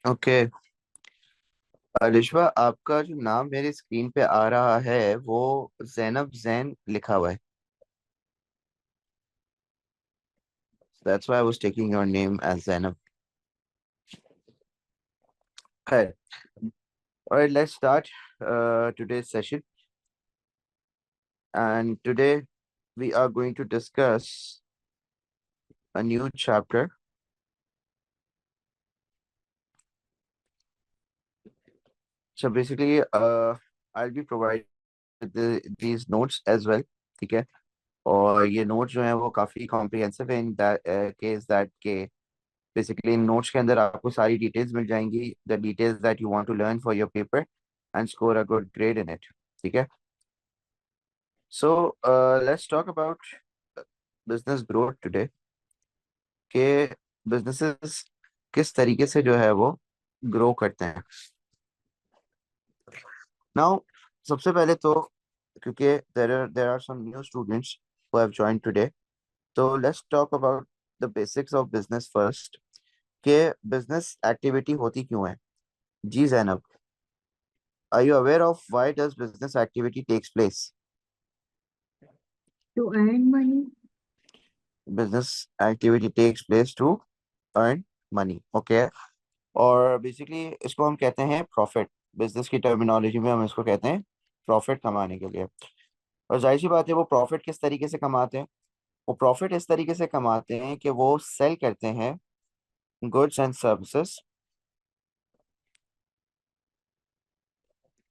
Okay. अलिशवा, आपका जो नाम मेरी स्क्रीन पे आ रहा है वो जैनब जैन लिखा हुआ है। That's why I was taking your name as Zainab. खैर, alright, let's start today's session, and today we are going to discuss a new chapter. So basically, I'll be providing these notes as well. ठीक है। और ये notes जो हैं वो काफ़ी comprehensive है इन केस दैट के बेसिकली इन नोट्स के अंदर आपको सारी डिटेल्स मिल जाएंगी, the details that you want to learn for your paper and score a good grade in it. ठीक है। So let's talk about business growth today, के बिजनेसेस किस तरीके से जो है वो ग्रो करते हैं। नाउ, सबसे पहले तो क्योंकि there are some new students who have joined today, तो let's talk about the basics of business first, के बिजनेस एक्टिविटी होती क्यों है। जी Zainab, are you aware of why does business activity takes place? To earn money. Business activity takes place to earn money. Okay. और basically इसको हम कहते हैं प्रॉफिट। बिजनेस की टर्मिनोलॉजी में हम इसको कहते हैं प्रॉफिट कमाने के लिए। और जाहिर सी बात है, वो प्रॉफिट किस तरीके से कमाते हैं? वो प्रॉफिट इस तरीके से कमाते हैं कि वो सेल करते हैं गुड्स एंड सर्विसेज,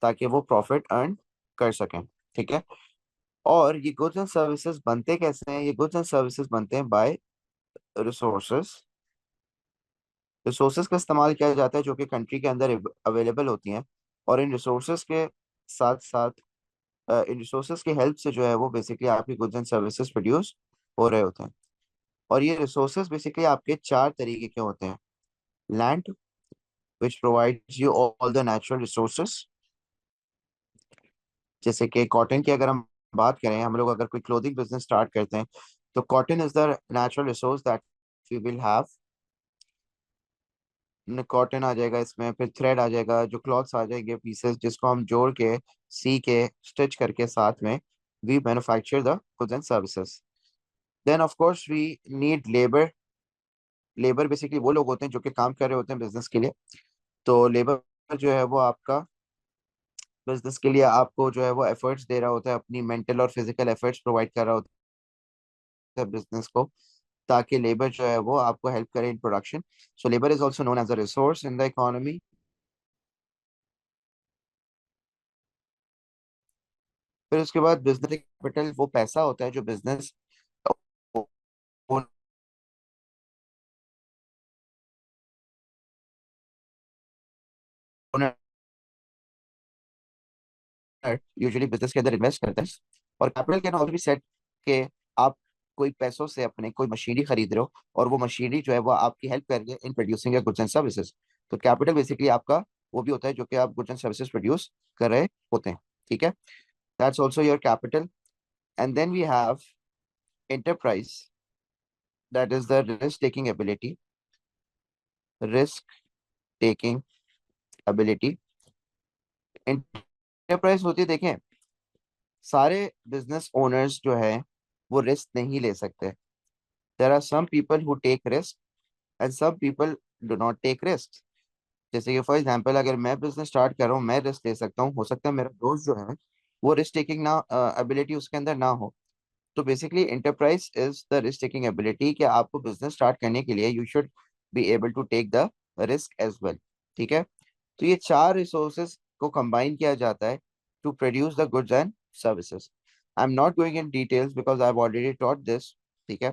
ताकि वो प्रॉफिट अर्न कर सकें। ठीक है। और ये गुड्स एंड सर्विसेज बनते कैसे हैं? ये गुड्स एंड सर्विसेज बनते हैं बाय रिसोर्सेज। रिसोर्सेज का इस्तेमाल किया जाता है जो कि कंट्री के अंदर अवेलेबल होती हैं। और इन रिसोर्सेज के साथ साथ इन रिसोर्सेज की हेल्प से जो है वो बेसिकली आपकी गुड्स एंड सर्विसेज प्रोड्यूस हो रहे होते हैं। और ये रिसोर्सेज बेसिकली आपके चार तरीके के होते हैं। Land, which provides you all the natural resources. जैसे कि कॉटन की अगर हम बात करें, हम लोग अगर कोई क्लोथिंग बिजनेस स्टार्ट करते हैं, तो cotton is the natural resource that we will have. Cotton आ जाएगा इसमें, फिर थ्रेड आ जाएगा, जो क्लॉथ्स आ जाएंगे पीसेस जिसको हम जोड़ के सी के स्टिच करके साथ में we manufacture the goods and services. Then of course we need labour. Labour basically वो लोग होते हैं जो कि काम कर रहे होते हैं बिजनेस के लिए। तो लेबर जो है वो आपका बिजनेस के लिए आपको जो है वो एफर्ट्स दे रहा होता है, अपनी मेंटल और फिजिकल एफर्ट्स प्रोवाइड कर रहा होता है बिजनेस को, ताकि लेबर जो है वो आपको हेल्प करे in production. So labour is also known as a resource in the economy. फिर उसके बाद बिजनेस कैपिटल वो पैसा होता है जो बिजनेस ओनर यूजुअली बिजनेस के अंदर इन्वेस्ट करते हैं। और capital can also be set के आप कोई पैसों से अपने कोई मशीनरी खरीद रहे हो, और वो मशीनरी जो है वो आपकी हेल्प कर रही है in producing goods and services. तो कैपिटल बेसिकली आपका वो भी होता है जो कि आप गुड्स एंड सर्विसेज प्रोड्यूस कर रहे होते हैं। ठीक है। That's also your capital. And then we have enterprise, that is the risk taking ability। risk taking ability, enterprise होती है, देखें, सारे बिजनेस ओनर्स जो है वो रिस्क नहीं ले सकते। There are some people who take risk and some people do not take risk. जैसे कि फॉर एग्जांपल, अगर मैं बिजनेस स्टार्ट कर रहा हूँ, मैं रिस्क ले सकता हूँ, हो सकता है मेरा दोस्त जो है वो रिस्क टेकिंग ना एबिलिटी उसके अंदर ना हो। तो basically enterprise is the risk taking ability, कि आपको बिजनेस स्टार्ट करने के लिए you should be able to take the risk as well. ठीक है। तो ये चार रिसोर्सेज को कंबाइन किया जाता है to produce the goods and services. I am not going in details because I have already taught this. ठीक है।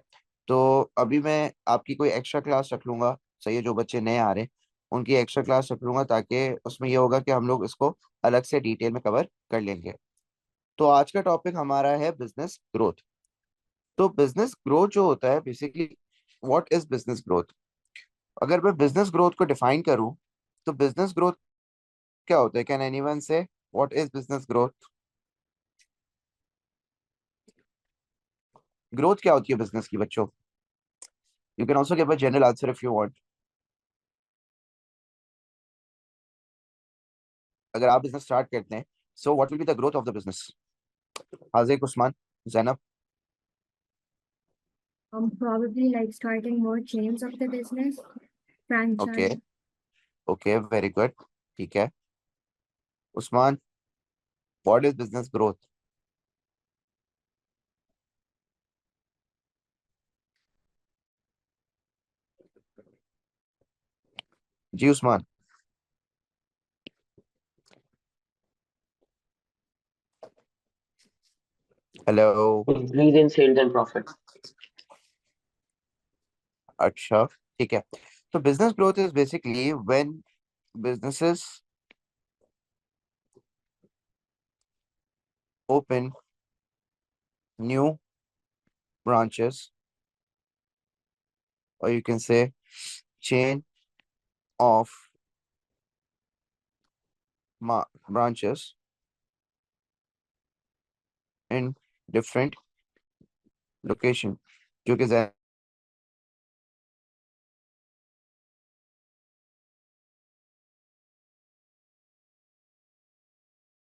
तो अभी मैं आपकी कोई एक्स्ट्रा क्लास रख लूंगा, सही है, जो बच्चे नए आ रहे हैं उनकी एक्स्ट्रा क्लास रख लूंगा, ताकि उसमें ये होगा कि हम लोग इसको अलग से डिटेल में कवर कर लेंगे। तो आज का टॉपिक हमारा है बिजनेस ग्रोथ। तो बिजनेस ग्रोथ जो होता है basically, what is business growth? अगर मैं बिजनेस ग्रोथ को डिफाइन करूं, तो बिजनेस ग्रोथ क्या होता है? Can anyone say what is business growth? Growth क्या होती है बिजनेस की, बच्चों? You can also give a general answer if you want. अगर आप बिजनेस स्टार्ट करते हैं, so what will be the growth of the business? Haziq, Usman, Zainab. Probably like starting more chains of the business, okay, franchise. Okay, very good. ठीक है, Usman, what is business growth? जी Usman. Hello. Increase in sales and profit. अच्छा, ठीक है। तो business growth is basically when businesses open new branches, or you can say chain of branches in different location, जो कि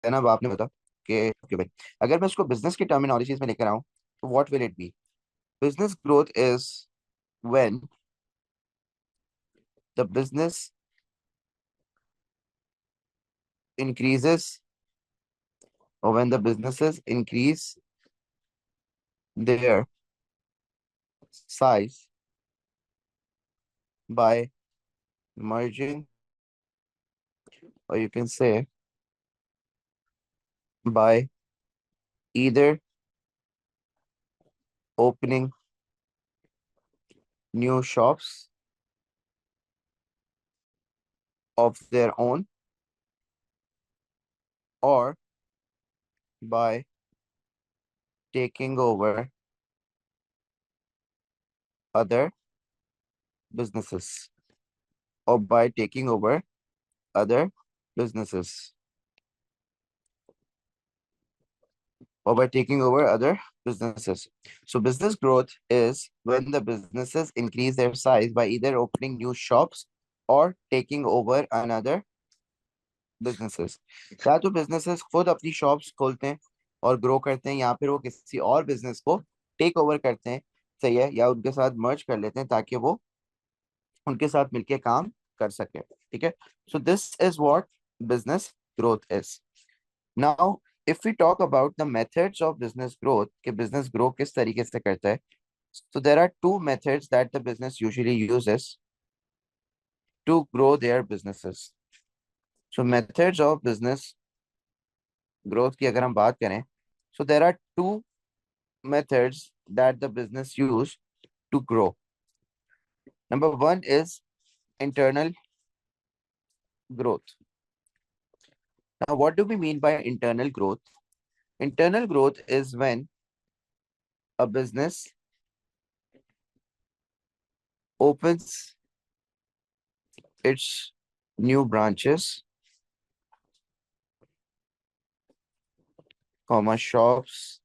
जैनब आपने बता कि okay भाई, अगर मैं इसको बिजनेस की टर्मिनोलॉजीज में लेकर आऊं, तो what will it be? Business growth is when the business increases, or when the businesses increase their size by merging, or you can say by either opening new shops of their own, or by taking over other businesses, or by taking over other businesses, or by taking over other businesses. So business growth is when the businesses increase their size by either opening new shops or taking over another businesses. या तो businesses खुद अपनी shops खोलते हैं और grow करते हैं, या फिर वो किसी और business को take over करते हैं, सही है, या उनके साथ merge कर लेते हैं ताकि वो उनके साथ मिलके काम कर सके। ठीक है, so this is what business growth is. Now, if we talk about the methods of business growth, कि business grow किस तरीके से करता है, so there are two methods that the business usually uses to grow their businesses. So methods of business growth की अगर हम बात करें, so there are two methods that the business use to grow. Number one is internal growth. Now, what do we mean by internal growth? Internal growth is when a business opens its new branches, comma, shops,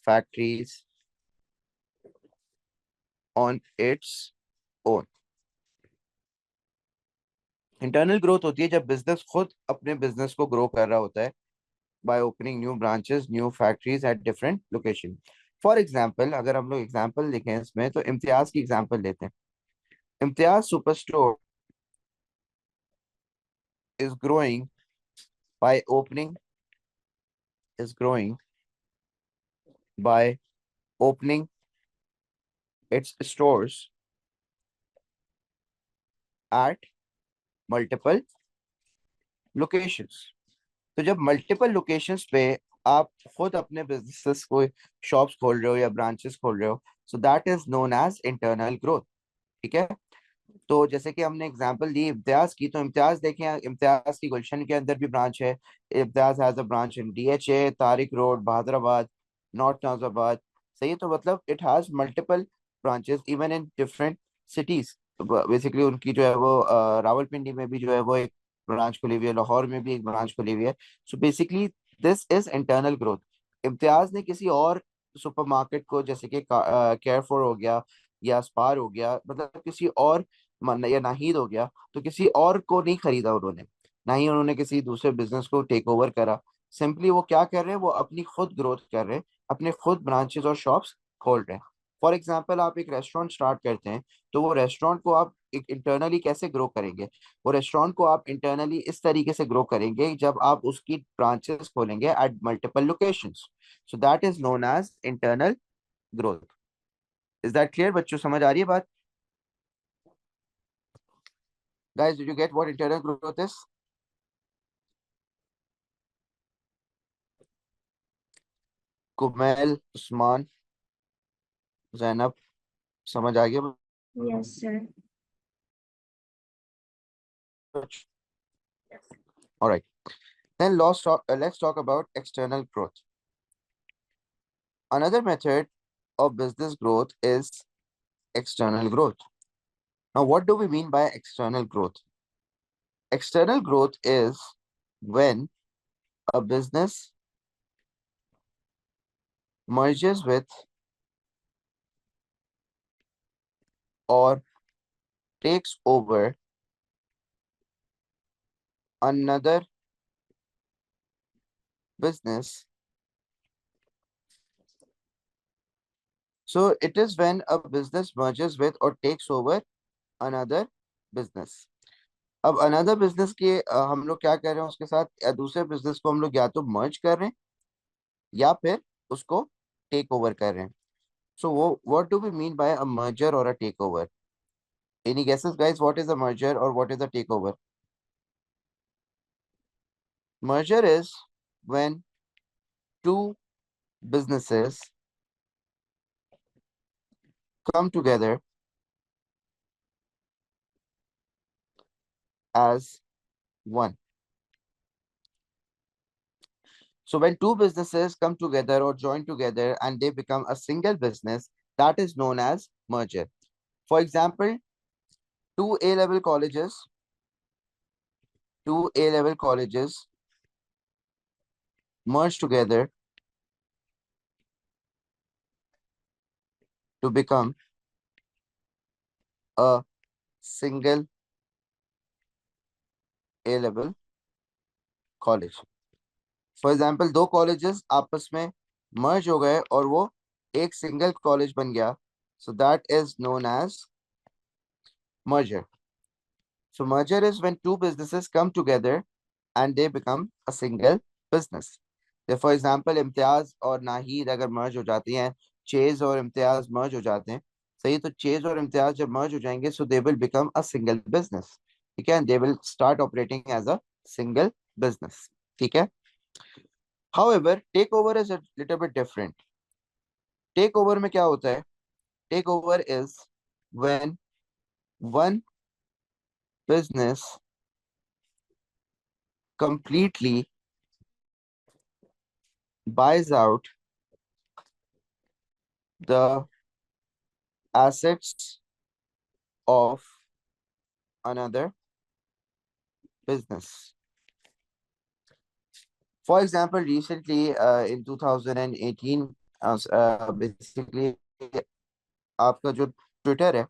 factories on its own. Internal growth होती है जब business खुद अपने business को grow कर रहा होता है by opening new branches, new factories at different location. For example, अगर हम लोग एग्जाम्पल देखें इसमें, तो इम्तियाज की एग्जाम्पल लेते हैं। Imtiaz super store is growing by opening is growing by opening its stores at multiple locations. तो जब मल्टीपल लोकेशंस पे आप खुद अपने बिजनेसेस को शॉप्स खोल रहे हो या ब्रांचेस खोल रहे हो, so that is known as internal growth. ठीक है, तो जैसे कि हमने एग्जांपल दी इम्तियाज की, तो इम्तियाज देखें, इम्तियाज की गुलशन के अंदर भी ब्रांच है। Imtiaz has a branch in DHA, Tariq road, Bahadurabad, North Nazimabad. सही है, तो मतलब it has multiple branches even in different cities. Basically उनकी जो है वो रावलपिंडी में भी जो है वो एक ब्रांच खुली हुई है, लाहौर में भी एक ब्रांच खुली हुई है। So basically this is internal growth. Imtiaz ने किसी और सुपरमार्केट को, जैसे कि केयरफॉर हो गया या स्पार हो गया, मतलब किसी और या नाहीद हो गया, तो किसी और को नहीं खरीदा उन्होंने। ना ही उन्होंने किसी दूसरे बिजनेस को टेक ओवर करा। सिंपली वो क्या कर रहे हैं, वो अपनी खुद ग्रोथ कर रहे हैं, अपने खुद ब्रांचेस और शॉप्स खोल रहे हैं। फॉर एग्जाम्पल, आप एक रेस्टोरेंट स्टार्ट करते हैं, तो वो रेस्टोरेंट को आप एक इंटरनली कैसे ग्रो करेंगे? वो रेस्टोरेंट को आप इंटरनली इस तरीके से ग्रो करेंगे जब आप उसकी ब्रांचेस खोलेंगे at multiple locations. So that is known as internal growth. Is that clear बच्चों, समझ आ रही है बात? Guys, did you get what internal growth is? Kumail, Usman, Zainab, समझ आ गया? Yes, sir. All right. Then let's talk about external growth. Another method of business growth is external growth. Now, what do we mean by external growth? External growth is when a business merges with or takes over another business. So it is when a business merges with or takes over another business. अब another business के हम लोग क्या कर रहे हैं उसके साथ, या दूसरे बिजनेस को हम लोग या तो मर्ज कर रहे हैं या फिर उसको टेक ओवर कर रहे हैं। सो वो what do we mean by a merger और a take over? Any guesses guys, what is a merger और what is a take over? Merger is when two businesses come together as one. So when two businesses come together or join together and they become a single business, that is known as merger. For example, two A-level colleges, two A-level colleges merge together to become a single A-level college. For example, दो colleges आपस में मर्ज हो गए और वो एक single college बन गया, so that is known as merger. So merger is when two businesses come together and they become a single business. So for example, Imtiaz और नाहिद अगर मर्ज हो जाती हैं, चेज और इम्तियाज मर्ज हो जाते हैं, सही, तो चेज और इम्तियाज जब मर्ज हो जाएंगे, so they will become a single business, ठीक है, and they will start operating as a single business, ठीक है। However, takeover is a little bit different. Takeover में क्या होता है? Takeover is when one business completely buys out the assets of another business. For example, recently in 2018, basically आपका जो Twitter है,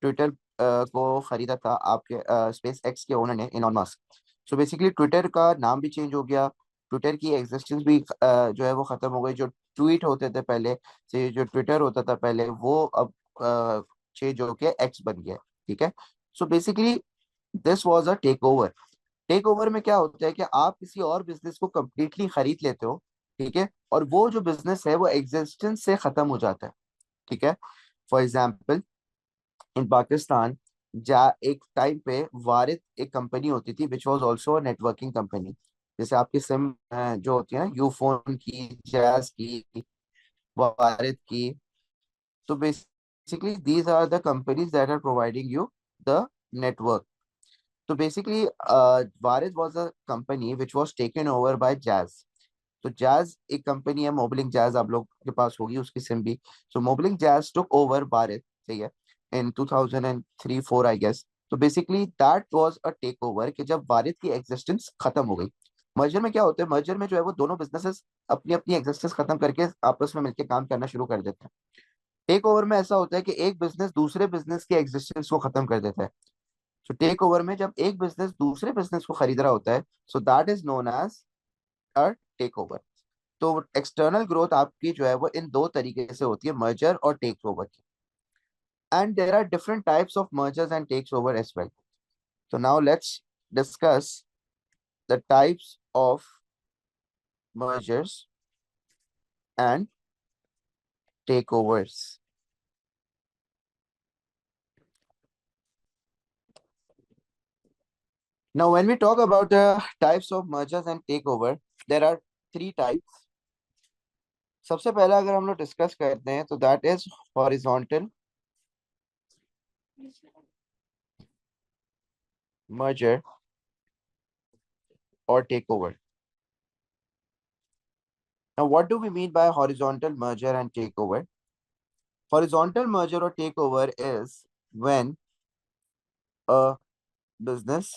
Twitter को खरीदा था आपके स्पेस एक्स के ओनर ने, Elon Musk. So basically Twitter का नाम भी चेंज हो गया, ट्विटर की एग्जिस्टेंस भी जो है वो खत्म हो गई। जो ट्वीट होते थे पहले से, जो ट्विटर होता था पहले, वो अब चेंज होके एक्स बन गया, ठीक है। So basically this was a take over. Take over में क्या होता है कि आप किसी और बिजनेस को कंप्लीटली खरीद लेते हो, ठीक है, और वो जो बिजनेस है वो एग्जिस्टेंस से खत्म हो जाता है, ठीक है। फॉर एग्जाम्पल, इन पाकिस्तान जा एक टाइम पे वारिद एक कंपनी होती थी which was also a networking company. जैसे आपकी सिम जो होती है ना, यूफोन की, जैज की, वारिद की, तो basically these are the companies that are providing you the network. तो basically Warid was a company which was taken over by Jazz. तो जैज एक कंपनी है, मोबलिंग जैज, आप लोग के पास होगी उसकी सिम भी। सो मोबलिंग जैज टुक ओवर वारिद, सही है, इन 2003-4 आई गेस। तो basically that was a take over कि जब वारिद की एग्जिस्टेंस खत्म हो गई। मर्जर में क्या होता है? मर्जर में जो है वो दोनों बिजनेसेस अपनी अपनी एग्जिस्टेंस खत्म करके आपस में मिलकर काम करना शुरू कर देते हैं। टेक ओवर में ऐसा होता है कि एक बिजनेस दूसरे बिजनेस की एग्जिस्टेंस को खत्म कर देता है। सो टेक ओवर में जब एक बिजनेस दूसरे बिजनेस को खरीद रहा होता है, so that is known as a take over. तो एक्सटर्नल ग्रोथ आपकी जो है वो इन दो तरीके से होती है, मर्जर और टेक ओवर की। And there are different types of mergers and takes over as well. So now let's discuss the types of mergers and takeovers. Now, when we talk about the types of mergers and takeover, there are three types. सबसे पहला अगर हम लोग discuss करते हैं तो that is horizontal merger or takeover. Now, what do we mean by horizontal merger and takeover? Horizontal merger or takeover is when a business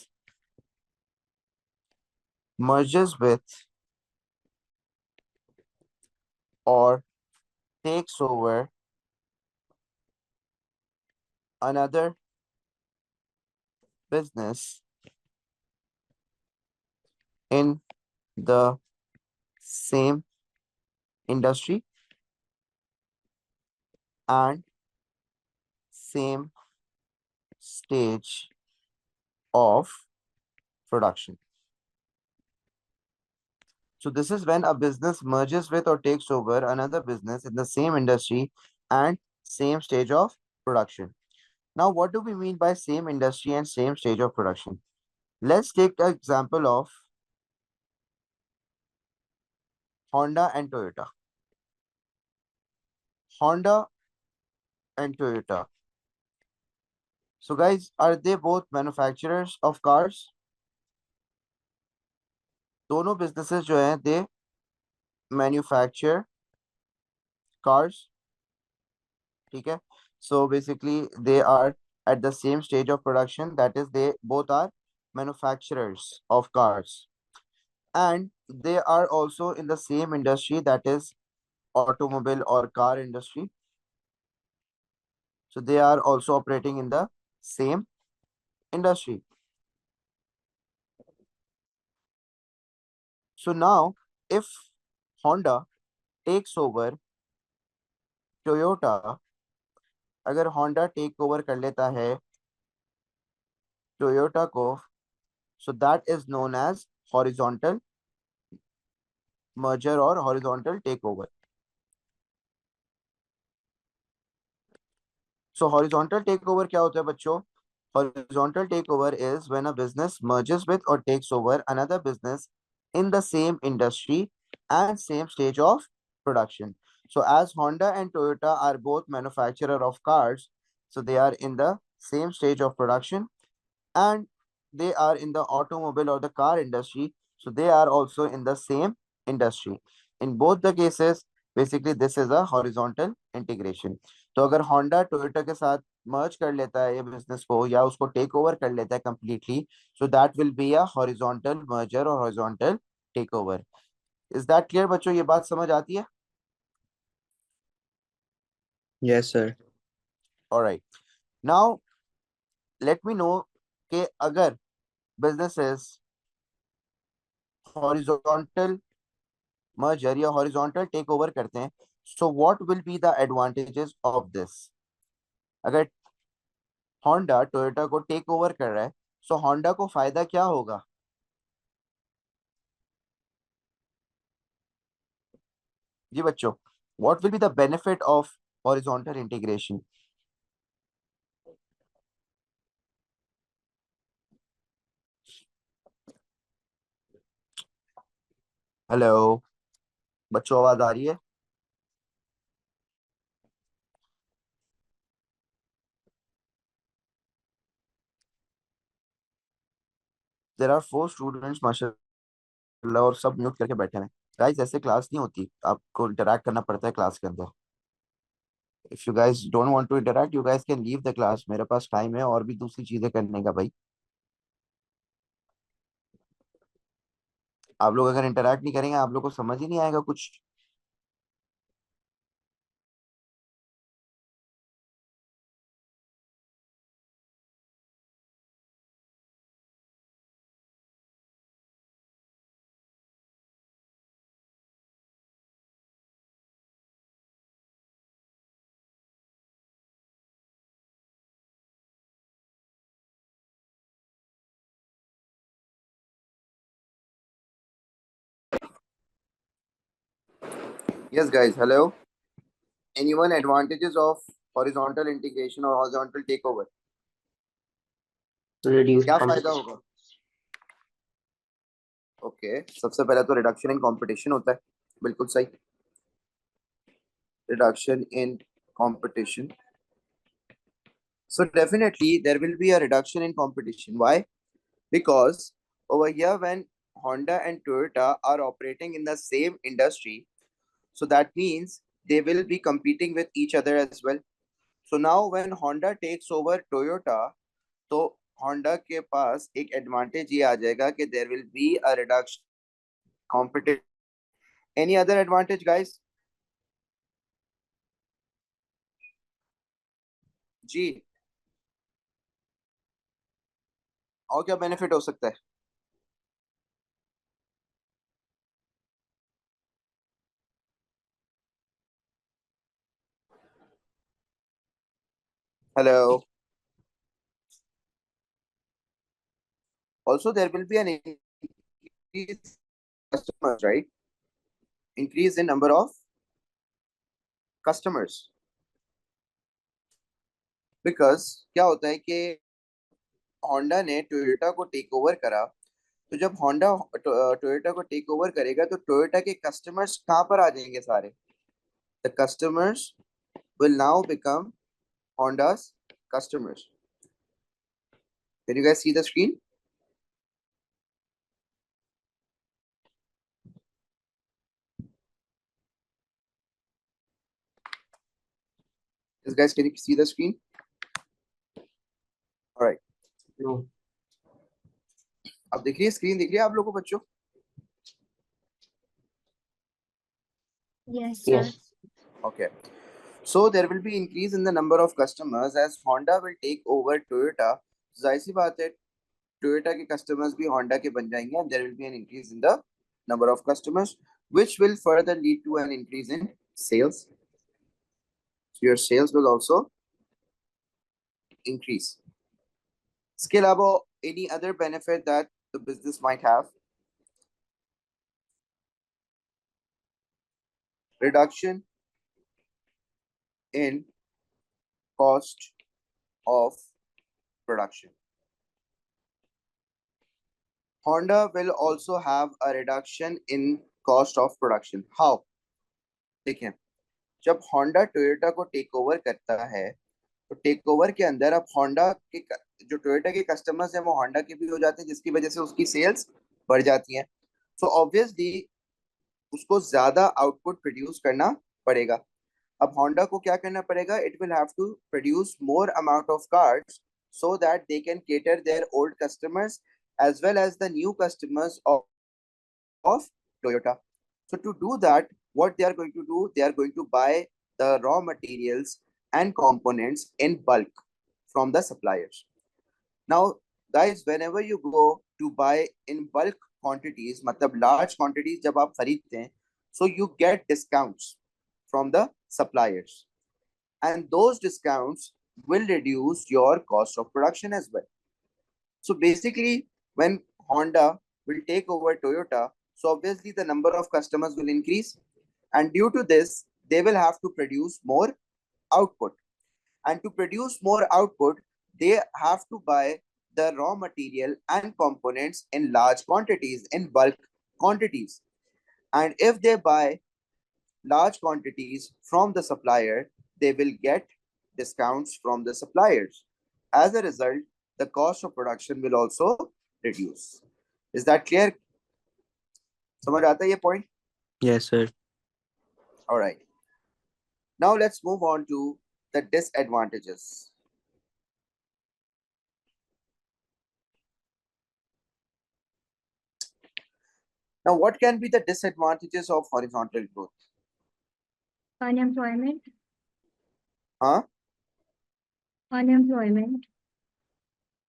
merges with or takes over another business in the same industry and same stage of production. So this is when a business merges with or takes over another business in the same industry and same stage of production. Now, what do we mean by same industry and same stage of production? Let's take the example of Honda and Toyota. Honda and Toyota. So guys, are they both manufacturers of cars? दोनों businesses जो हैं, they manufacture cars. ठीक है? So basically they are at the same stage of production, that is they both are manufacturers of cars, and they are also in the same industry, that is automobile or car industry. So they are also operating in the same industry. So now if Honda takes over Toyota, अगर Honda take over कर लेता है Toyota को, so that is known as horizontal merger or horizontal takeover. So horizontal takeover क्या होता है बच्चों? Horizontal takeover is when a business merges with or takes over another business in the same industry and same stage of production. So as Honda and Toyota are both manufacturer of cars, so they are in the same stage of production and they are in the automobile or the car industry, so they are also in the same industry. In both the cases, basically this is a horizontal integration. तो अगर Honda Toyota के साथ merge कर लेता है ये business को या उसको take over कर लेता है completely, so that will be a horizontal merger or horizontal takeover. Is that clear बच्चों? ये बात समझ आती है? Yes, sir. All right. Now let me know कि अगर businesses horizontal merger या horizontal takeover करते हैं, so what will be the advantages of this? अगर Honda Toyota को take over कर रहा है, so Honda को फायदा क्या होगा? जी बच्चों, what will be the benefit of horizontal integration? Hello बच्चों, आवाज आ रही है? There are 4 students माशाल्लाह और सब म्यूट करके बैठे हैं। गाइस ऐसे क्लास नहीं होती, आपको इंटरैक्ट करना पड़ता है क्लास के अंदर। If you guys don't want to interact, you guys can leave the class. मेरे पास टाइम है और भी दूसरी चीजें करने का भाई। आप लोग अगर इंटरैक्ट नहीं करेंगे, आप लोग को समझ ही नहीं आएगा कुछ। Yes, guys. Hello. Anyone advantages of horizontal integration or horizontal takeover? Reduced क्या फायदा competition. होगा? ओके सबसे पहले तो रिडक्शन इन कंपटीशन होता है, बिल्कुल सही, reduction in competition. So definitely there will be a reduction in competition. Why? Because over here when Honda and Toyota are operating in the same industry, so that means they will be competing with each other as well. So now when Honda takes over Toyota, तो Honda के पास एक advantage ये आ जाएगा कि there will be a reduction competition. Any other advantage, guys? जी, और क्या benefit हो सकता है? Hello. Also, there will be an increase in customers, right? Increase in number of customers. Because क्या होता है कि Honda ने Toyota को टेक ओवर करा, तो जब Honda Toyota को टेक ओवर करेगा तो Toyota के कस्टमर्स कहाँ पर आ जाएंगे सारे? The customers will now become Honda's customers. Can you guys see the screen? Yes, guys, can you see the screen? All right. No. अब दिख रही है स्क्रीन, दिख रही है आप लोगों को बच्चों? Yes, sir. Yes. Okay. So there will be increase in the number of customers as Honda will take over Toyota. जाहिर सी बात है Toyota के customers भी Honda के बन जाएंगे and there will be an increase in the number of customers, which will further lead to an increase in sales. So your sales will also increase. इसके अलावा any other benefit that the business might have? Reduction in cost of production. Honda will also have a reduction in cost of production. How? देखिए, जब Honda Toyota को take over करता है तो take over के अंदर अब Honda के जो Toyota के कस्टमर्स हैं वो Honda के भी हो जाते हैं, जिसकी वजह से उसकी सेल्स बढ़ जाती हैं. सो ऑब्वियसली उसको ज्यादा आउटपुट प्रोड्यूस करना पड़ेगा. अब Honda को क्या करना पड़ेगा? It will have to produce more amount of cars so that they can cater their old customers as well as the new customers of Toyota. So to do that, what they are going to do, they are going to buy the raw materials and components in bulk from the suppliers. Now, guys, whenever you go to buy in bulk quantities, मतलब large quantities जब आप खरीदते हैं, so you get discounts from the suppliers, and those discounts will reduce your cost of production as well. So basically, when Honda will take over Toyota, so obviously the number of customers will increase, and due to this, they will have to produce more output. And to produce more output, they have to buy the raw material and components in large quantities, in bulk quantities. And if they buy large quantities from the supplier, they will get discounts from the suppliers. As a result, the cost of production will also reduce. Is that clear? समझ आता है ये point? Yes, sir. All right. Now let's move on to the disadvantages. Now, what can be the disadvantages of horizontal growth? Unemployment. Huh? Unemployment.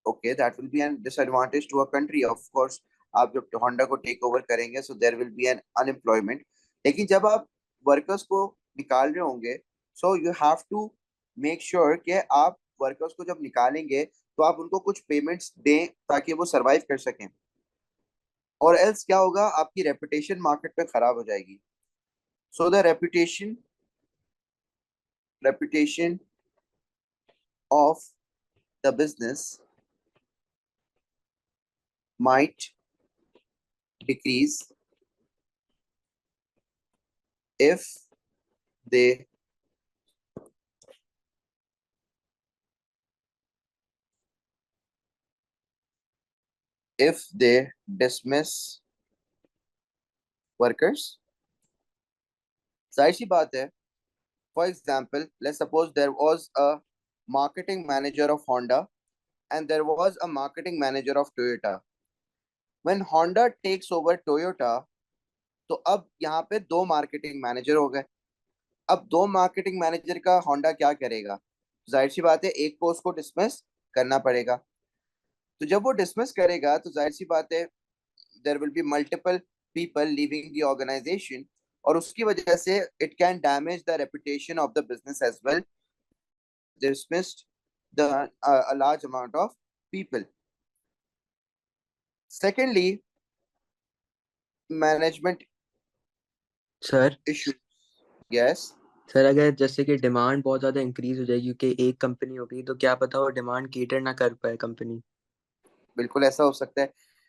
Okay, that will be a disadvantage to a country. Of course, आप जब Honda को take over करेंगे, so there will be an unemployment. लेकिन जब आप workers को निकाल रहे होंगे, so you have to make sure कि आप workers को जब निकालेंगे, तो आप उनको कुछ payments दें ताकि वो survive कर सकें. और else क्या होगा? आपकी reputation market में खराब हो जाएगी. So the reputation of the business might decrease if they dismiss workers. जाहिर सी बात है. For example, let's suppose there was a marketing manager of Honda and there was a marketing manager of Toyota. When Honda takes over Toyota, तो अब यहाँ पे दो marketing manager हो गए. अब दो मार्केटिंग मैनेजर का होंडा क्या करेगा? जाहिर सी बात है, एक को उसको डिसमिस करना पड़ेगा. तो जब वो डिसमिस करेगा तो जाहिर सी बात है, there will be multiple people leaving the organisation, और उसकी वजह से it can damage the reputation of the business as well. Dismissed the a large amount of people. Secondly, management sir issue. Yes. Sir अगर जैसे कि demand बहुत ज़्यादा increase हो जाएगी क्योंकि एक कंपनी हो गई, तो क्या पता वो डिमांड केटर ना कर पाए कंपनी. बिल्कुल ऐसा हो सकता है.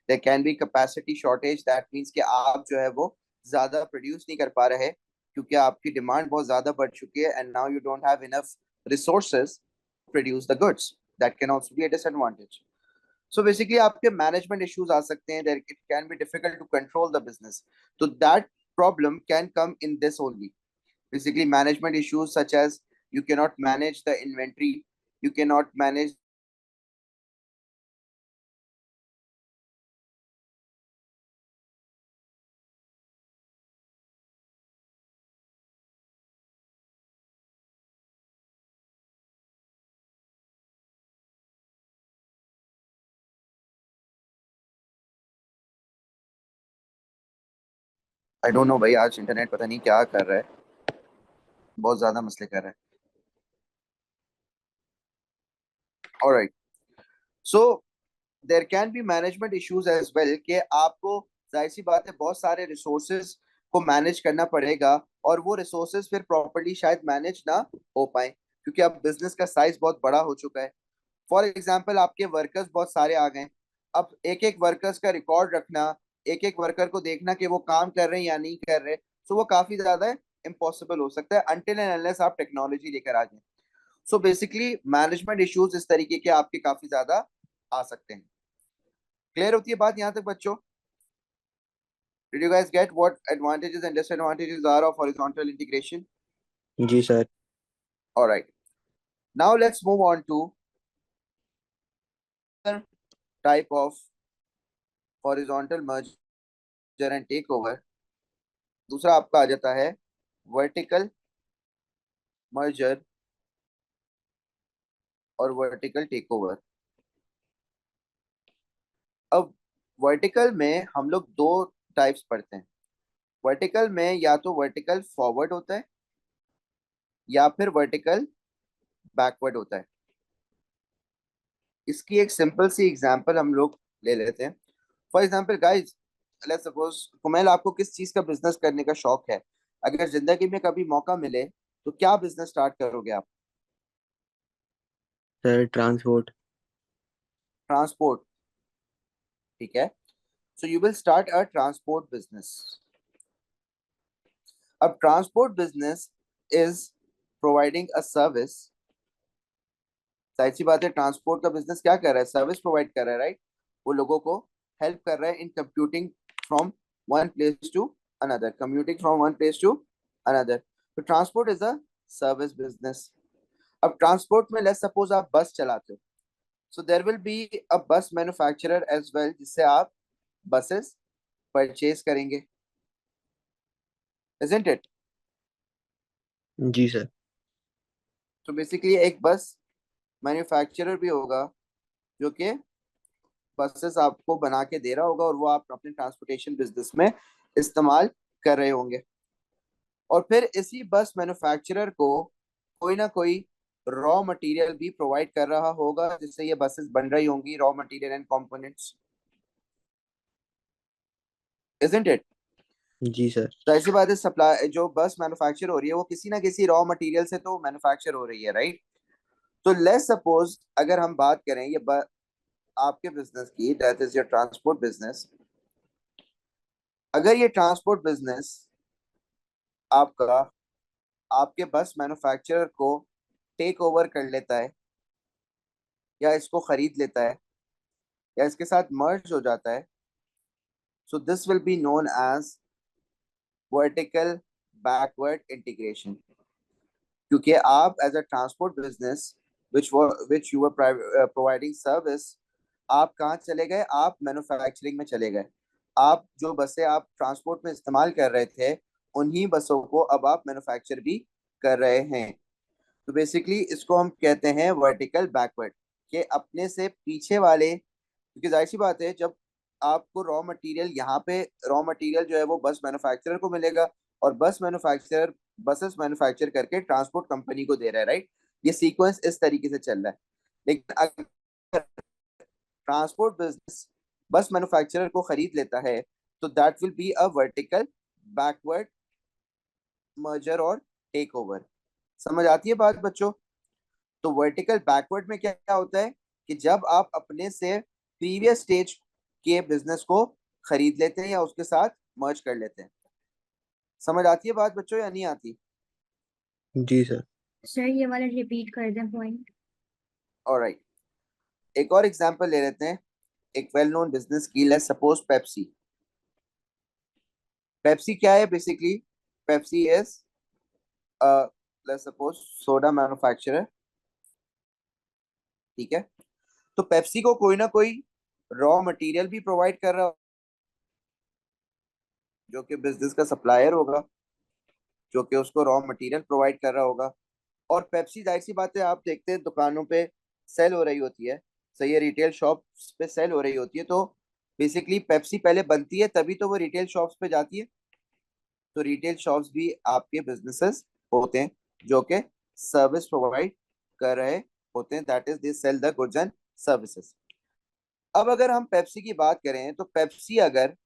There can be capacity shortage. That means कि आप जो है वो ज्यादा प्रोड्यूस नहीं कर पा रहे क्योंकि आपकी डिमांड बहुत ज्यादा बढ़ चुकी है, and now you don't have enough resources to produce the goods. That can also be a disadvantage. So basically आपके मैनेजमेंट इश्यूज आ सकते हैं. There it can be difficult to control the business. तो that problem can come in this only. Basically, management issues such as you cannot manage the inventory, you cannot manage I don't know भाई, आज internet पता नहीं क्या कर रहा है, बहुत ज्यादा मसले कर रहा है. Alright. So there can be management issues as well कि आपको जाहिर सी बात है बहुत सारे रिसोर्सेज को मैनेज करना पड़ेगा, और वो रिसोर्सेज फिर प्रॉपर्ली शायद मैनेज ना हो पाए क्योंकि अब बिजनेस का साइज बहुत बड़ा हो चुका है. फॉर एग्जाम्पल, आपके वर्कर्स बहुत सारे आ गए. अब एक एक वर्कर्स का रिकॉर्ड रखना, एक एक वर्कर को देखना कि वो काम कर रहे हैं या नहीं कर रहे, तो वो काफी ज्यादा इम्पॉसिबल हो सकता है अनटिल एंड अनलेस आप टेक्नोलॉजी लेकर आ जाए. सो बेसिकली मैनेजमेंट इश्यूज इस तरीके के आपके काफी ज्यादा आ सकते हैं. क्लियर होती है बात यहाँ तक बच्चों? Did you guys get what advantages and disadvantages are of horizontal integration? जी sir. All right. Now let's move on to another type of horizontal merger and takeover. दूसरा आपका आ जाता है vertical merger और vertical takeover. अब vertical में हम लोग दो टाइप्स पढ़ते हैं. वर्टिकल में या तो वर्टिकल फॉरवर्ड होता है या फिर वर्टिकल बैकवर्ड होता है. इसकी एक सिंपल सी एग्जांपल हम लोग ले लेते हैं. For example guys, let's suppose Kumail, आपको किस चीज का बिजनेस करने का शौक है? अगर जिंदगी में कभी मौका मिले तो क्या बिजनेस स्टार्ट करोगे आप? Sir transport. ट्रांसपोर्ट. ठीक है. So you will start a transport business. अब transport business is providing a service. जाहिर सी बात है, ट्रांसपोर्ट का बिजनेस क्या कर रहा है? सर्विस प्रोवाइड कर रहा है, राइट? वो लोगों को हेल्प कर रहा है in computing from one place to another, commuting from one place to another. तो transport is a service business. अब ट्रांसपोर्ट में लेट्स सपोज आप बस चलाते हो, so there will be a bus manufacturer as well, जिससे आप buses purchase करेंगे, isn't it? जी सर. तो बेसिकली एक बस मैन्युफैक्चरर भी होगा जो कि बसेस आपको बना के दे रहा होगा, और वो आप अपने ट्रांसपोर्टेशन बिजनेस में इस्तेमाल कर रहे होंगे. और फिर इसी बस मैन्युफैक्चरर को कोई ना कोई रॉ मटेरियल भी प्रोवाइड कर रहा होगा जिससे ये बसेस बन रही होंगी, raw material and components, isn't it? जी सर। तो ऐसी बात है, सप्लाई जो बस मैन्युफैक्चर हो रही है वो किसी ना किसी रॉ मटेरियल से तो मैन्युफैक्चर हो रही है, राइट? तो लेट्स सपोज अगर हम बात करें आपके बिजनेस की, that is your transport business. अगर ये ट्रांसपोर्ट बिजनेस आपका आपके बस मैन्युफैक्चरर को टेक ओवर कर लेता है, या इसको खरीद लेता है, या इसके साथ मर्ज हो जाता है, so this will be known as vertical backward integration. क्योंकि आप as a transport business which you were providing service, आप कहाँ चले गए? आप मैन्युफैक्चरिंग में चले गए। आप जो बसें आप ट्रांसपोर्ट में इस्तेमाल कर रहे थे, उन्हीं बसों को अब आप मैन्युफैक्चर भी कर रहे हैं। तो बेसिकली इसको हम कहते हैं वर्टिकल बैकवर्ड, कि अपने से पीछे वाले, क्योंकि जाहिर सी बात है जब आपको रॉ मटेरियल यहाँ पे, रॉ मटेरियल जो है वो बस मैन्युफैक्चरर को मिलेगा, और बस मैन्युफैक्चरर बसेस मैन्युफैक्चर करके ट्रांसपोर्ट कंपनी को दे रहा है, राइट? ये सीक्वेंस इस तरीके से चल रहा है। लेकिन अगर ट्रांसपोर्ट बिजनेस बस मैन्युफैक्चरर को खरीद लेता है, तो that will be a vertical backward merger और टेक ओवर। समझ आती है बात बच्चों? तो वर्टिकल बैकवर्ड में क्या क्या होता है कि जब आप अपने से प्रीवियस स्टेज के बिजनेस को खरीद लेते हैं या उसके साथ मर्ज कर लेते हैं। समझ आती है बात बच्चों या नहीं आती? जी सर। सर ये वाला रिपीट कर दें पॉइंट। ऑलराइट, एक और एग्जांपल ले लेते हैं। एक वेल नोन बिजनेस की, लेट्स सपोज पेप्सी। पेप्सी क्या है basically? Pepsi is let's suppose soda manufacturer, ठीक है? तो पेप्सी को कोई ना कोई रॉ मटेरियल भी प्रोवाइड कर रहा, जो कि बिजनेस का सप्लायर होगा, जो कि उसको रॉ मटेरियल प्रोवाइड कर रहा होगा। और पेप्सी, जाहिर सी बात है, आप देखते हैं दुकानों पे सेल हो रही होती है, सही है, रिटेल शॉप्स पे सेल हो रही होती है। तो बेसिकली पेप्सी पहले बनती है, तभी तो वो रिटेल शॉप्स पे जाती है। तो रिटेल शॉप्स भी आपके बिजनेसेस होते हैं जो कि सर्विस प्रोवाइड कर रहे होते हैं, that is they sell the goods and services. अब अगर हम पेप्सी की बात करें, तो पेप्सी अगर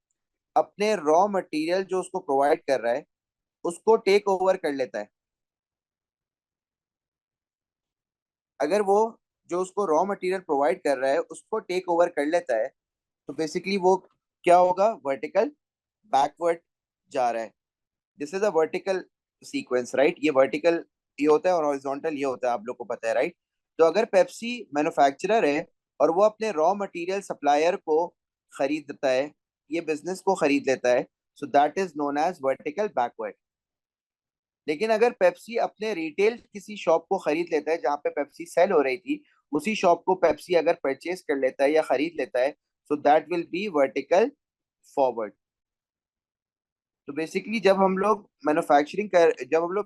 अपने रॉ मटेरियल जो उसको प्रोवाइड कर रहा है उसको टेक ओवर कर लेता है, अगर वो जो उसको रॉ मटेरियल प्रोवाइड कर रहा है उसको टेक ओवर कर लेता है, तो बेसिकली वो क्या होगा? वर्टिकल बैकवर्ड जा रहा है। This is a vertical sequence, right? ये वर्टिकल ये होता है और हॉरिजॉन्टल ये होता है, आप लोग को पता है, राइट? तो अगर पेप्सी मैन्युफैक्चरर है और वो अपने रॉ मटेरियल सप्लायर को खरीदता है, ये बिजनेस को खरीद लेता है, so that is known as vertical backward. लेकिन अगर पेप्सी अपने रिटेल किसी शॉप को खरीद लेता है जहां पे पेप्सी सेल हो रही थी, उसी शॉप को पेप्सी अगर परचेज कर लेता है या खरीद लेता है, so that will be vertical forward. तो बेसिकली जब हम लोग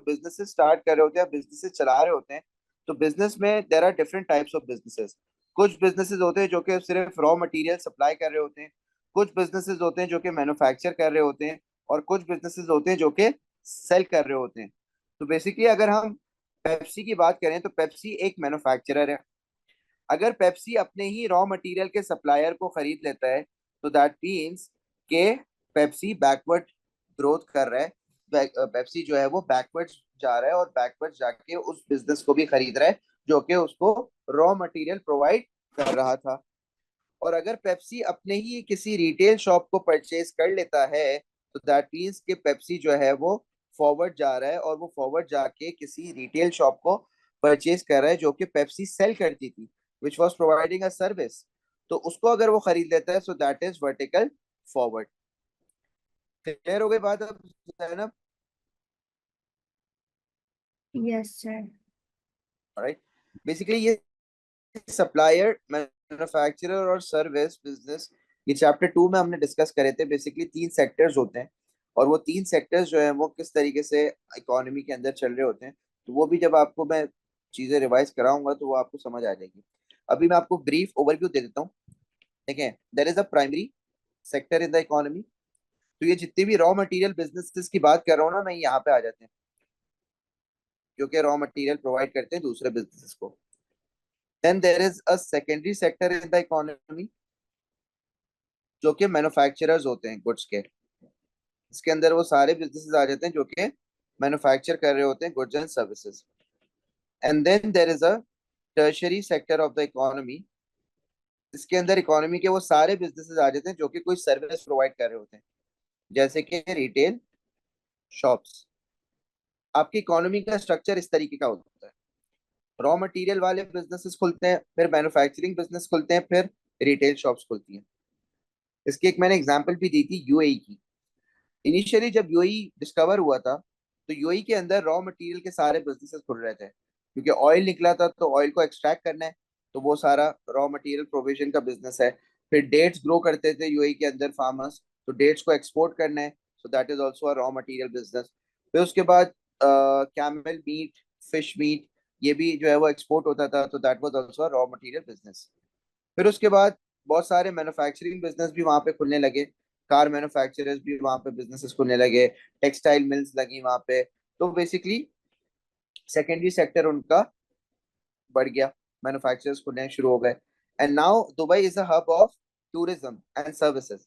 बिजनेसेस स्टार्ट कर रहे होते हैं, बिजनेसेस चला रहे होते हैं, तो बिजनेस में there are different types of businesses. कुछ बिजनेसेस होते हैं जो कि सिर्फ रॉ मटेरियल सप्लाई कर रहे होते हैं, कुछ बिजनेसेस होते हैं जो कि मैन्युफैक्चर कर रहे होते हैं, और कुछ बिजनेसेस होते हैं जो कि सेल कर रहे होते हैं। तो बेसिकली अगर हम पेप्सी की बात करें, तो पेप्सी एक मैन्युफैक्चरर है। अगर पेप्सी अपने ही रॉ मटेरियल के सप्लायर को खरीद लेता है, तो दैट मीन्स के पेप्सी बैकवर्ड ग्रोथ कर रहा है। पेप्सी जो है वो बैकवर्ड जा रहा है, और बैकवर्ड जाके उस बिजनेस को भी खरीद रहा है जो कि उसको रॉ मटेरियल प्रोवाइड कर रहा था। और अगर पेप्सी अपने ही किसी रिटेल शॉप को परचेज कर लेता है, तो दैट मीन्स कि पेप्सी जो है वो फॉरवर्ड जा रहा है, और वो फॉरवर्ड जाके किसी रिटेल शॉप को परचेज कर रहा है जो कि पेप्सी सेल करती थी, which was providing a service. तो उसको अगर वो खरीद लेता है, so that is vertical forward. Clear हो गई बात अब, Zainab? Yes sir. Right, basically ये सप्लायर, मैन्युफैक्चरर और सर्विस बिजनेस, ये चैप्टर 2 में हमने डिस्कस करे थे। बेसिकली 3 सेक्टर्स होते हैं, और वो 3 सेक्टर्स जो है वो किस तरीके से इकोनॉमी के अंदर चल रहे होते हैं, तो वो भी जब आपको मैं चीजें रिवाइज कराऊंगा तो वो आपको समझ आ जाएगी। अभी मैं आपको ब्रीफ ओवरव्यू दे देता हूँ। देखें, there is a primary sector in the economy. तो ये जितने भी रॉ मटेरियल बिजनेसेस की बात कर रहा हूँ ना, मैं यहाँ पे आ जाते हैं, क्योंकि रॉ मटेरियल प्रोवाइड करते हैं दूसरे बिजनेसेस को। Then there is a secondary sector in the economy, जो कि मैन्युफैक्चरर्स होते हैं गुड्स के। इसके अंदर वो सारे बिजनेसेस आ जाते हैं जो कि मैन्युफैक्चर कर रहे होते हैं goods and services. And then there is a tertiary sector of the economy. इसके अंदर इकोनॉमी के वो सारे बिजनेसेस आ जाते हैं जो कि कोई सर्विस प्रोवाइड कर रहे होते हैं, जैसे कि रिटेल शॉप्स. आपकी इकोनॉमी का स्ट्रक्चर इस तरीके का होता है. रॉ मटेरियल वाले बिजनेसेस खुलते हैं, फिर मैन्युफैक्चरिंग बिजनेस खुलते हैं, फिर रिटेल शॉप्स खुलती हैं. इसकी एक मैंने एग्जांपल भी दी थी यूएई की. इनिशियली जब यूएई डिस्कवर हुआ था, तो यूएई के अंदर रॉ मटेरियल के सारे बिजनेसेस खुल रहे थे, क्योंकि ऑयल निकला था तो ऑयल को एक्सट्रैक्ट करना है, तो वो सारा रॉ मटेरियल प्रोविजन का बिजनेस है. फिर डेट्स ग्रो करते थे यूएई के अंदर फार्मर्स, तो डेट्स को एक्सपोर्ट करना है, so that is also a raw material business. फिर उसके बाद कैमल मीट, फिश मीट, ये भी जो है वो एक्सपोर्ट होता था, तो that was also a raw material business. फिर उसके बाद बहुत सारे मैन्युफैक्चरिंग बिजनेस भी वहां पे खुलने लगे. कार मैन्युफैक्चरर्स भी वहां पे बिजनेसेस खुलने लगे, टेक्सटाइल मिल्स लगी वहां पे. तो बेसिकली सेकेंडरी सेक्टर उनका बढ़ गया, मैन्युफैक्चरर्स खुलने शुरू हो गए. And now Dubai is a hub of tourism and services.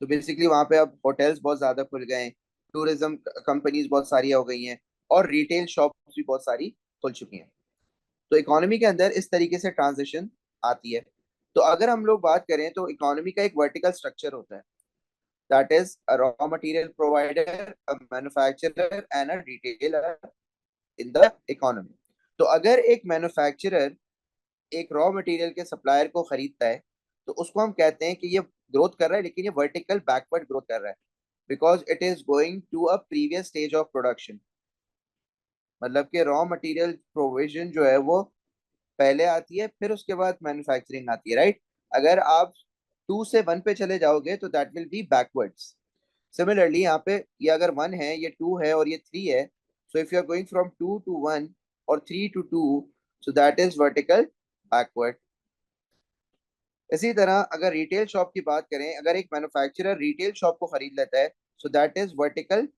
तो बेसिकली वहां पे अब होटल्स बहुत ज्यादा खुल गए हैं, टूरिज्म कंपनीज बहुत सारी हो गई हैं, और रिटेल शॉप्स भी बहुत सारी खुल चुकी हैं. तो इकोनॉमी के अंदर इस तरीके से ट्रांजिशन आती है. तो अगर हम लोग बात करें तो इकोनॉमी का एक वर्टिकल स्ट्रक्चर होता है, that is a raw material provider, a manufacturer and a retailer in the economy. तो अगर एक मैन्युफैक्चरर एक रॉ मटेरियल के सप्लायर को खरीदता है, तो उसको हम कहते हैं कि ये ग्रोथ कर रहा है, लेकिन ये वर्टिकल बैकवर्ड ग्रोथ कर रहा है, because it is going to a previous stage of production. मतलब कि रॉ मटेरियल प्रोविजन जो है वो पहले आती है, फिर उसके बाद मैन्युफैक्चरिंग आती है, राइट. अगर आप 2 से 1 पे चले जाओगे तो that will be backwards. Similarly यहाँ पे ये अगर 1 है, ये 2 है और ये 3 है, so if you are going from 2 to 1 और 3 to 2, so that is vertical backward. इसी तरह अगर रिटेल शॉप की बात करें, अगर एक मैन्युफैक्चरर रिटेल शॉप को खरीद लेता है, so that is vertical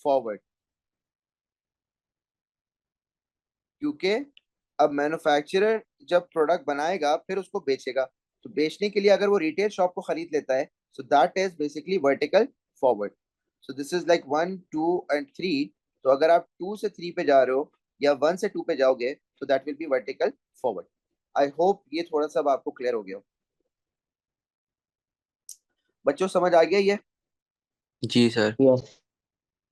forward. क्योंकि अब मैन्युफैक्चरर जब प्रोडक्ट बनाएगा फिर उसको बेचेगा, तो बेचने के लिए अगर वो रिटेल शॉप को खरीद लेता है, so that is basically vertical forward. So this is like 1 2 and 3. तो अगर आप 2 से 3 पे जा रहे हो या 1 से 2 पे जाओगे, तो that will be vertical forward. I hope ये थोड़ा सा अब आपको क्लियर हो गया हो. बच्चों समझ आ गया ये? जी sir. Yes.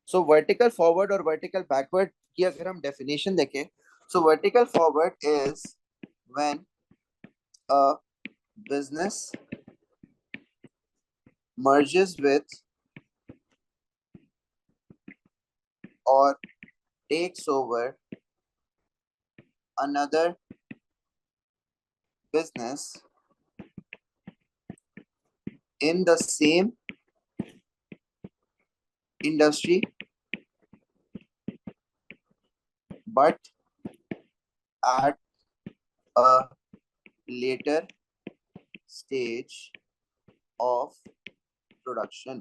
So vertical forward और वर्टिकल बैकवर्ड की अगर हम डेफिनेशन देखें, so vertical forward is when a business merges with or takes over another business in the same industry but at a later stage of production.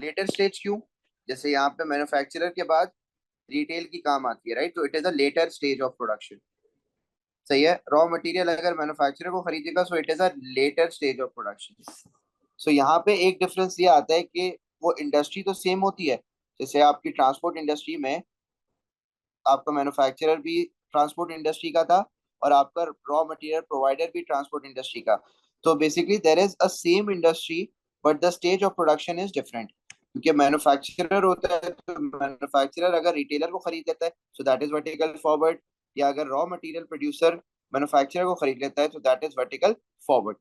Later stage क्यों? जैसे यहाँ पे manufacturer के बाद रिटेल की काम आती है, राइट. तो it is a later stage of production. सही है. रॉ मटेरियल अगर मैन्युफैक्चरर को खरीदेगा, so it is a later stage of production. So यहाँ पे एक डिफरेंस ये आता है कि वो इंडस्ट्री तो सेम होती है. जैसे आपकी ट्रांसपोर्ट इंडस्ट्री में आपका मैन्युफैक्चरर भी ट्रांसपोर्ट इंडस्ट्री का था, और आपका रॉ मटेरियल प्रोवाइडर भी ट्रांसपोर्ट इंडस्ट्री का. तो basically there is a same industry, but the stage of production is different. क्योंकि मैन्युफैक्चरर होता है, तो मैन्युफैक्चरर अगर रिटेलर को खरीद लेता है, so that is vertical forward. या अगर रॉ मटेरियल प्रोड्यूसर मैन्युफैक्चरर को खरीद लेता है, तो दैट इज वर्टिकल फॉरवर्ड.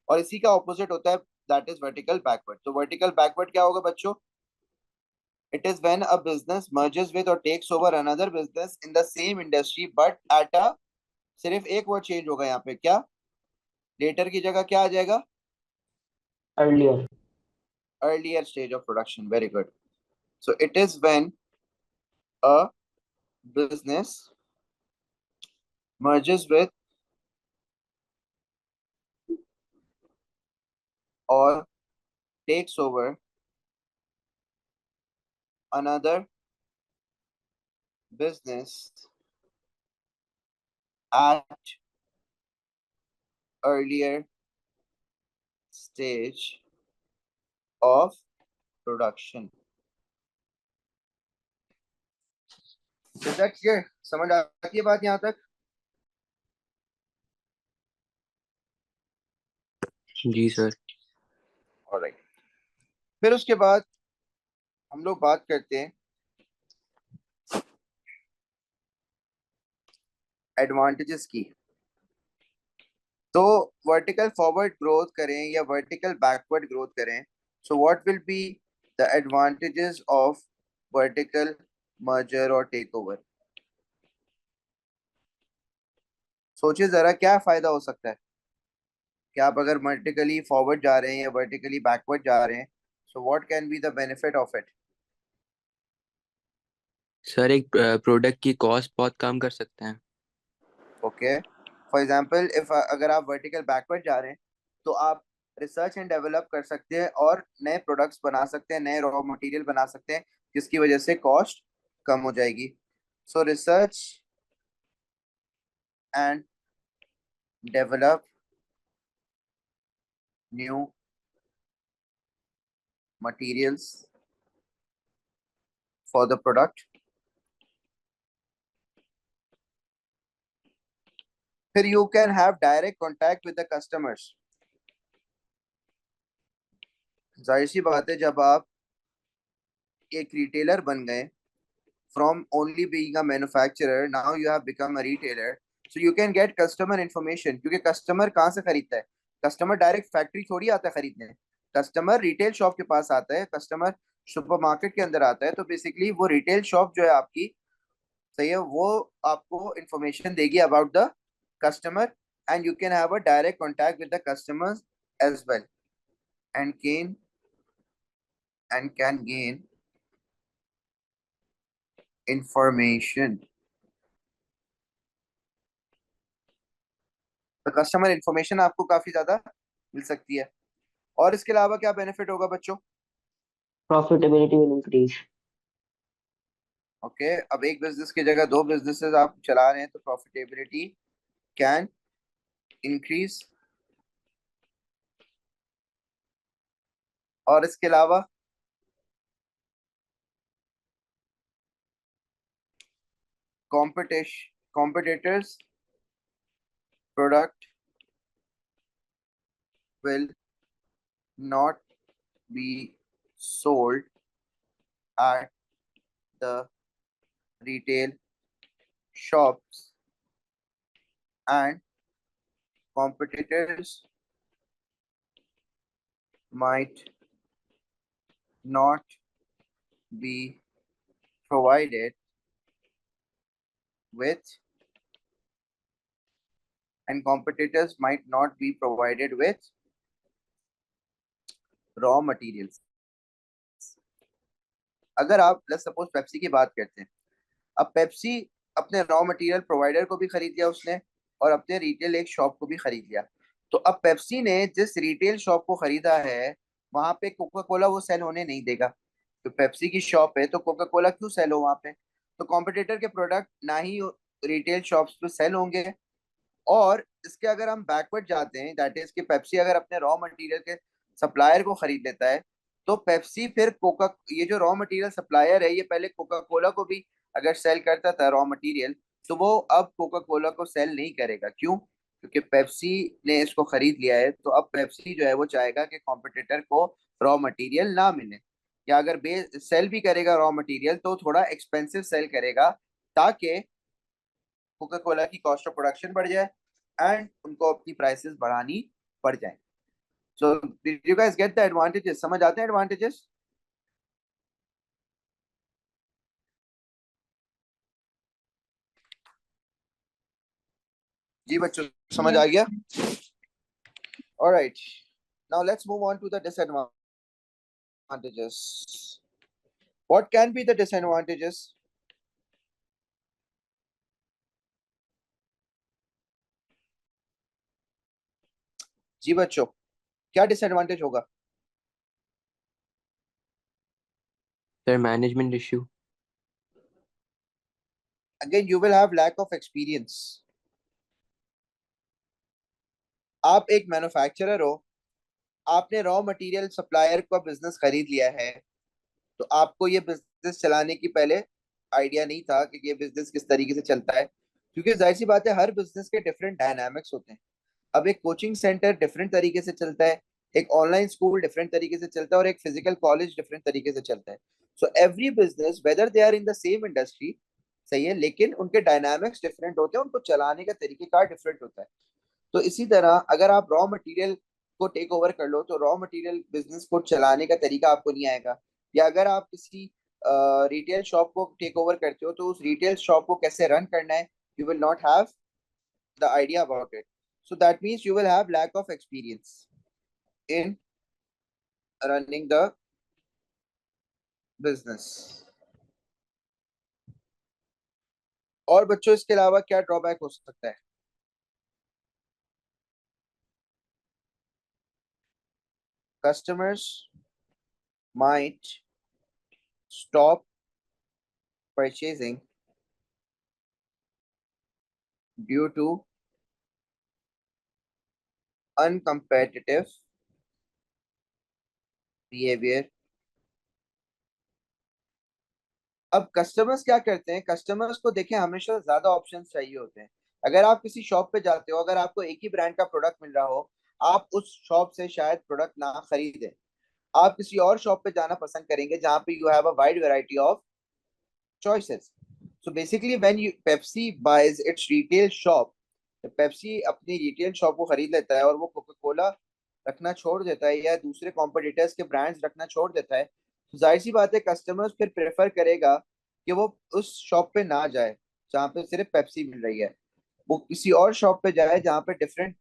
और इसी का ऑपोजिट होता है, दैट इज वर्टिकल बैकवर्ड. तो वर्टिकल बैकवर्ड क्या होगा बच्चों? It is when a business merges with or takes over another business in the same industry but at a, सिर्फ एक वर्ड चेंज होगा यहाँ पे, क्या? लेटर की जगह क्या आ जाएगा? Earlier. Earlier stage of production. Very good. So it is when a business merges with or takes over another business at earlier stage of production. Is that clear? समझ आती है बात यहाँ तक? जी सर। Alright. फिर उसके बाद हम लोग बात करते हैं एडवांटेजेस की। तो वर्टिकल फॉरवर्ड ग्रोथ करें या वर्टिकल बैकवर्ड ग्रोथ करें, सो what will be the advantages of vertical merger और टेक ओवर? सोचिए जरा क्या फायदा हो सकता है कि आप अगर वर्टिकली फॉरवर्ड जा रहे हैं या वर्टिकली बैकवर्ड जा रहे हैं, so what can be the benefit of it? Sir एक प्रोडक्ट की कॉस्ट बहुत कम कर सकते हैं। ओके, फॉर एग्जांपल इफ अगर आप वर्टिकल बैकवर्ड जा रहे हैं तो आप रिसर्च एंड डेवलप कर सकते हैं और नए प्रोडक्ट्स बना सकते हैं, नए रॉ मटेरियल बना सकते हैं, जिसकी वजह से कॉस्ट कम हो जाएगी। सो research and develop new materials for the product. फिर you can have direct contact with the customers. जाहिर सी बात है जब आप एक रिटेलर बन गए, from only being a manufacturer now you have become a retailer, so you can get customer information. क्योंकि कस्टमर कहाँ से खरीदता है? कस्टमर डायरेक्ट फैक्ट्री थोड़ी आता है खरीदने, कस्टमर रिटेल शॉप के पास आता है, कस्टमर सुपरमार्केट के अंदर आता है। तो बेसिकली वो रिटेल शॉप जो है आपकी, सही है, वो आपको इंफॉर्मेशन देगी about the customer, and you can have a direct contact with the customers as well, and can gain information. तो कस्टमर इंफॉर्मेशन आपको काफी ज्यादा मिल सकती है। और इसके अलावा क्या बेनिफिट होगा बच्चों? Profitability will increase. ओके, अब एक बिजनेस की जगह दो बिजनेसेस आप चला रहे हैं तो प्रॉफिटेबिलिटी कैन इंक्रीज। और इसके अलावा competitors product will not be sold at the retail shops, and competitors might not be provided with competitors might not be provided with raw materials. अगर आप लेट्स सपोज पेप्सी की बात करते हैं, अब पेप्सी अपने रॉ मटेरियल प्रोवाइडर को भी खरीद लिया उसने और अपने रिटेल एक शॉप को भी खरीद लिया। तो अब पेप्सी ने जिस रिटेल शॉप को खरीदा है वहां पे कोका कोला वो सेल होने नहीं देगा। तो पेप्सी की शॉप है तो कोका कोला क्यों सेल हो वहां पे? तो कॉम्पिटिटर के प्रोडक्ट ना ही रिटेल शॉप्स पे सेल होंगे। और इसके अगर हम बैकवर्ड जाते हैं, दैट इज कि पेप्सी अगर अपने रॉ मटेरियल के सप्लायर को खरीद लेता है, तो पेप्सी फिर कोका, ये जो रॉ मटेरियल सप्लायर है ये पहले कोका कोला को भी अगर सेल करता था रॉ मटेरियल, तो वो अब कोका कोला को सेल नहीं करेगा। क्यों? क्योंकि पेप्सी ने इसको खरीद लिया है। तो अब पेप्सी जो है वो चाहेगा कि कॉम्पिटिटर को रॉ मटेरियल ना मिले, या अगर बे सेल भी करेगा रॉ मटेरियल तो थोड़ा एक्सपेंसिव सेल करेगा, ताकि कोका कोला की कॉस्ट ऑफ प्रोडक्शन बढ़ जाए एंड उनको अपनी प्राइसेस बढ़ानी पड़ जाए। So did you guys get the advantages? समझ आते हैं एडवांटेजेस? जी बच्चों, समझ आ Yes. गया? Alright, now let's move on to the disadvantages. What can be the disadvantages? जी बच्चों, क्या डिसएडवांटेज होगा? Sir management issue. Again you will have lack of experience. आप एक मैन्युफैक्चरर हो, आपने रॉ मटेरियल सप्लायर का बिजनेस खरीद लिया है, तो आपको ये बिजनेस चलाने की पहले आइडिया नहीं था कि ये बिजनेस किस तरीके से चलता है, क्योंकि जाहिर सी बात है हर बिजनेस के डिफरेंट डायनामिक्स होते हैं। अब एक कोचिंग सेंटर डिफरेंट तरीके से चलता है, एक ऑनलाइन स्कूल डिफरेंट तरीके से चलता है, और एक फिजिकल कॉलेज डिफरेंट तरीके से चलता है। So every business whether they are in the same industry, सही है, लेकिन उनके डायनामिक्स डिफरेंट होते हैं, उनको चलाने का तरीकेकार डिफरेंट होता है। तो इसी तरह अगर आप रॉ मटेरियल को टेक ओवर कर लो तो रॉ मटेरियल बिजनेस को चलाने का तरीका आपको नहीं आएगा। या अगर आप किसी रिटेल शॉप को टेक ओवर करते हो तो उस रिटेल शॉप को कैसे रन करना है, you will not have the idea about it. So that means you will have lack of experience in running the business. और बच्चों इसके अलावा क्या ड्रॉबैक हो सकता है? Customers might stop purchasing due to uncompetitive behavior। अब कस्टमर्स क्या करते हैं, कस्टमर्स को देखें हमेशा ज्यादा ऑप्शंस चाहिए होते हैं। अगर आप किसी शॉप पे जाते हो, अगर आपको एक ही ब्रांड का प्रोडक्ट मिल रहा हो, आप उस शॉप से शायद प्रोडक्ट ना खरीदें, आप किसी और शॉप पे जाना पसंद करेंगे जहां पे you have a wide variety of choices. So basically, when you Pepsi buys its retail shop, Pepsi अपनी रिटेल शॉप को खरीद लेता है और वो कोका कोला रखना छोड़ देता है या दूसरे कॉम्पिटिटर्स के ब्रांड्स रखना छोड़ देता है, तो जाहिर सी बात है कस्टमर्स फिर प्रेफर करेगा कि वो उस शॉप पे ना जाए जहाँ पे सिर्फ पेप्सी मिल रही है, वो किसी और शॉप पे जाए जहाँ पे डिफरेंट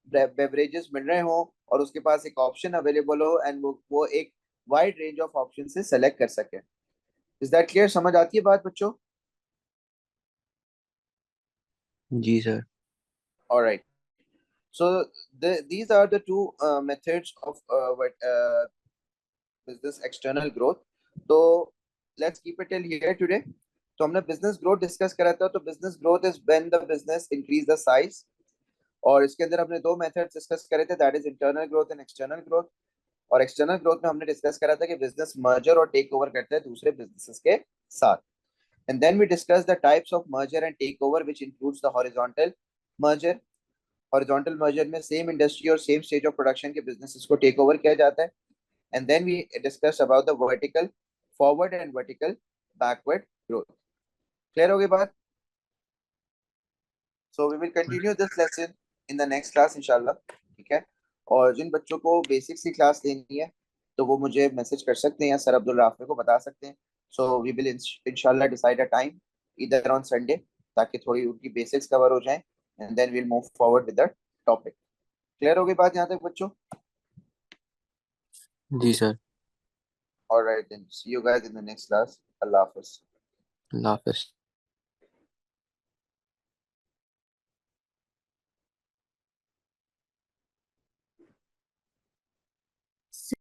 बेवरेजेस मिल रहे हो और उसके पास एक ऑप्शन अवेलेबल हो, एंड वो एक वाइड रेंज ऑफ ऑप्शन से सेलेक्ट कर सके। Is that clear? समझ आती है बात बच्चों? जी sir. All right. So these are the two methods of business external growth. So let's keep it till here today. तो हमने बिजनेस ग्रोथ डिस्कस करा था। तो business growth is when the business increase the size, और इसके अंदर हमने दो मेथड्स डिस्कस करे थे, that is internal growth and external growth. और एक्सटर्नल ग्रोथ में हमने डिस्कस करा था कि बिजनेस मर्जर और टेक ओवर करते हैं दूसरे बिजनेसेस के साथ। And then we discuss the types of merger and take over which includes the horizontal merger. Horizontal merger में सेम इंडस्ट्री और सेम स्टेज ऑफ प्रोडक्शन के बिजनेसेस को टेक ओवर किया जाता है। And then we discuss about the vertical forward and vertical backward growth. Clear हो गई बात? So we will continue this lesson in the next class इंशाल्लाह, ठीक है। और जिन बच्चों को बेसिक्स की क्लास लेनी है तो वो मुझे मैसेज कर सकते हैं या सर अब्दुल राफे को बता सकते हैं। सो वी विल इंशाल्लाह डिसाइड अ टाइम इधर ऑन संडे, ताकि थोड़ी उनकी बेसिक्स कवर हो जाए, and then we'll move forward with the topic. Clear हो गई बात यहाँ तक बच्चों? जी sir. All right, then see you guys in the next class. Allah Hafiz. Allah Hafiz.